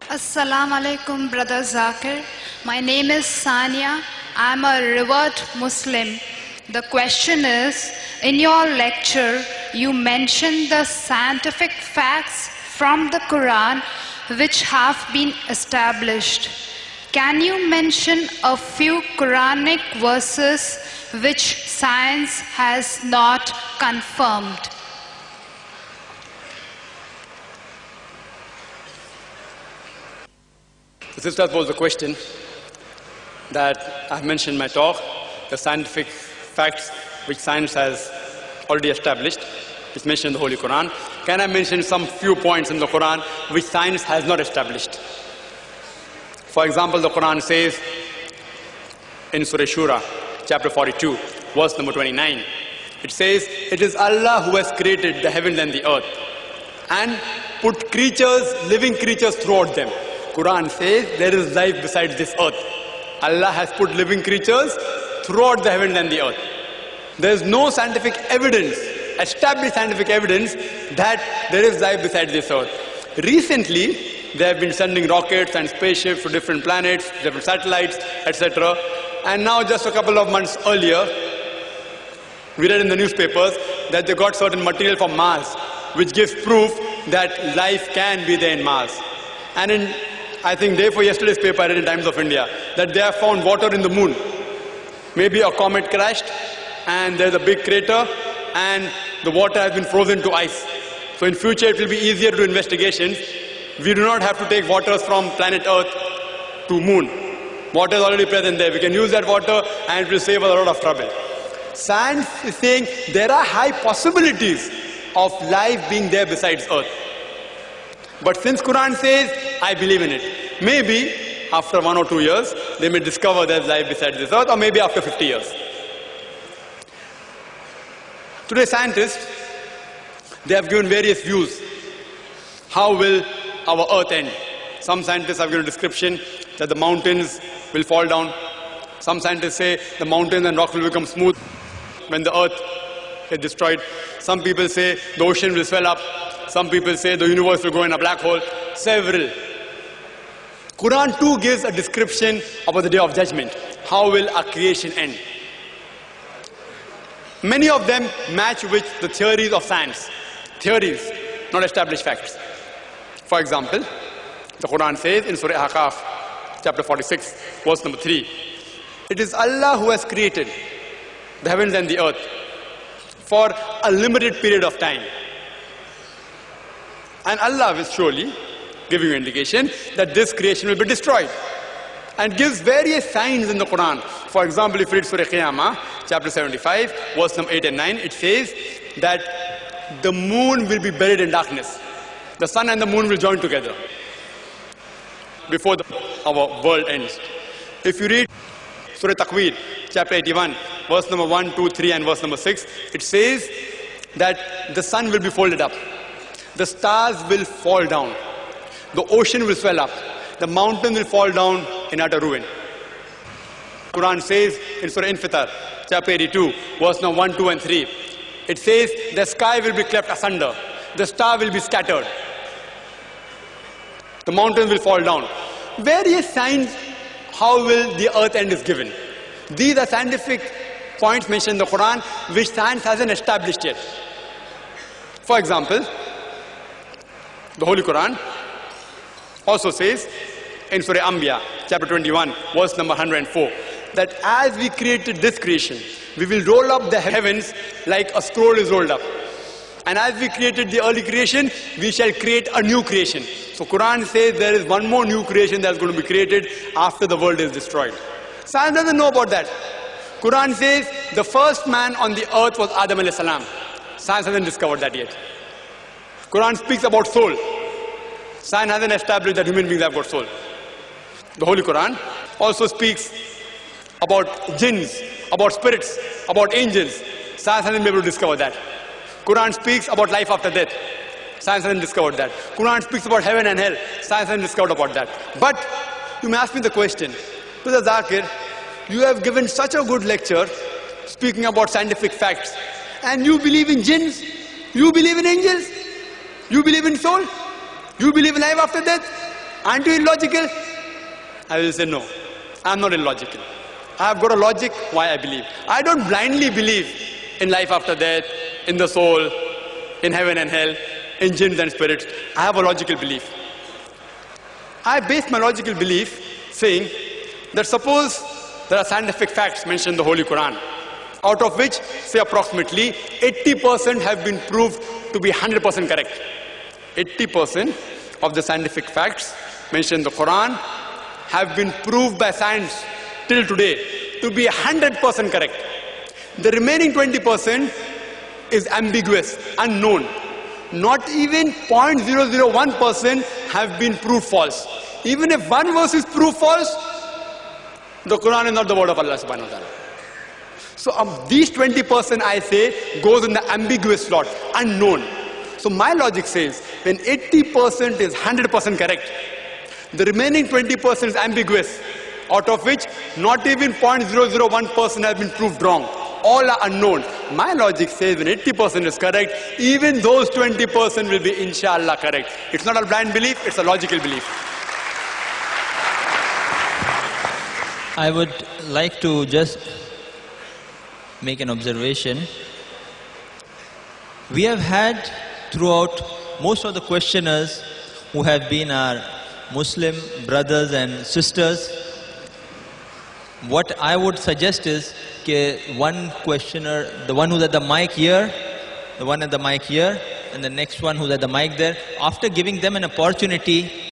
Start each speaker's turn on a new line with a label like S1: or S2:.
S1: Assalamu alaikum, Brother Zakir. My name is Sania. I'm a revered Muslim. The question is, in your lecture, you mentioned the scientific facts from the Quran which have been established. Can you mention a few Quranic verses which science has not confirmed?
S2: The sister posed the question that I've mentioned in my talk, the scientific facts which science has already established. It's mentioned in the Holy Quran. Can I mention some few points in the Quran which science has not established? For example, the Quran says in Surah Shura, chapter 42, verse number 29, it says, "It is Allah who has created the heavens and the earth and put creatures, living creatures throughout them." Quran says there is life besides this earth. Allah has put living creatures throughout the heavens and the earth. There is no scientific evidence, established scientific evidence, that there is life besides this earth. Recently, they have been sending rockets and spaceships to different planets, different satellites, etc. And now just a couple of months earlier, we read in the newspapers that they got certain material from Mars, which gives proof that life can be there in Mars. And in, I think, day before yesterday's paper, I read in Times of India that they have found water in the moon. Maybe a comet crashed and there's a big crater and the water has been frozen to ice. So in future it will be easier to do investigations. We do not have to take waters from planet Earth to moon. Water is already present there. We can use that water and it will save us a lot of trouble. Science is saying there are high possibilities of life being there besides Earth. But since Quran says, I believe in it. Maybe after 1 or 2 years, they may discover there's life besides this earth, or maybe after 50 years. Today, scientists, they have given various views. How will our earth end? Some scientists have given a description that the mountains will fall down. Some scientists say the mountains and rocks will become smooth when the earth is destroyed. Some people say the ocean will swell up. Some people say the universe will go in a black hole. Several. Quran too gives a description about the day of judgment. How will our creation end? Many of them match with the theories of science. Theories, not established facts. For example, the Quran says in Surah Ahqaf, chapter 46, verse number 3, "It is Allah who has created the heavens and the earth for a limited period of time. And Allah will surely give you an indication that this creation will be destroyed." And gives various signs in the Quran. For example, if you read Surah Qiyamah, chapter 75, verse number 8 and 9, it says that the moon will be buried in darkness. The sun and the moon will join together before our world ends. If you read Surah Takwir, chapter 81, verse number 1, 2, 3 and verse number 6, it says that the sun will be folded up. The stars will fall down. The ocean will swell up. The mountain will fall down in utter ruin. Quran says in Surah Infitar, chapter 82, verse number 1, 2 and 3, it says the sky will be cleft asunder. The star will be scattered. The mountains will fall down. Various signs how will the earth end is given. These are scientific points mentioned in the Quran which science hasn't established yet. For example, the Holy Quran also says in Surah Anbiya, chapter 21, verse number 104, that as we created this creation, we will roll up the heavens like a scroll is rolled up. And as we created the early creation, we shall create a new creation. So Quran says there is one more new creation that's going to be created after the world is destroyed. Science doesn't know about that. Quran says the first man on the earth was Adam alayhi salam. Science hasn't discovered that yet. Quran speaks about soul. Science hasn't established that human beings have got soul. The Holy Quran also speaks about jinns, about spirits, about angels. Science hasn't been able to discover that. Quran speaks about life after death. Science hasn't discovered that. Quran speaks about heaven and hell. Science hasn't discovered about that. But you may ask me the question, Brother Zakir, you have given such a good lecture speaking about scientific facts, and you believe in jinns, you believe in angels, you believe in soul, you believe in life after death. Aren't you illogical? I will say no. I'm not illogical. I've got a logic why I believe. I don't blindly believe in life after death, in the soul, in heaven and hell, in jinns and spirits. I have a logical belief. I base my logical belief saying that suppose there are scientific facts mentioned in the Holy Quran, out of which, say approximately, 80% have been proved to be 100% correct. 80% of the scientific facts mentioned in the Quran have been proved by science till today to be 100% correct. The remaining 20% is ambiguous, unknown. Not even 0.001% have been proved false. Even if one verse is proved false, the Quran is not the word of Allah subhanahu wa ta'ala. So these 20% I say goes in the ambiguous slot, unknown. So my logic says when 80% is 100% correct, the remaining 20% is ambiguous, out of which not even 0.001% has been proved wrong. All are unknown. My logic says when 80% is correct, even those 20% will be inshallah correct. It's not a blind belief, it's a logical belief.
S3: I would like to just make an observation. We have had throughout most of the questioners who have been our Muslim brothers and sisters. What I would suggest is one questioner, the one who's at the mic here, the one at the mic here, and the next one who's at the mic there, after giving them an opportunity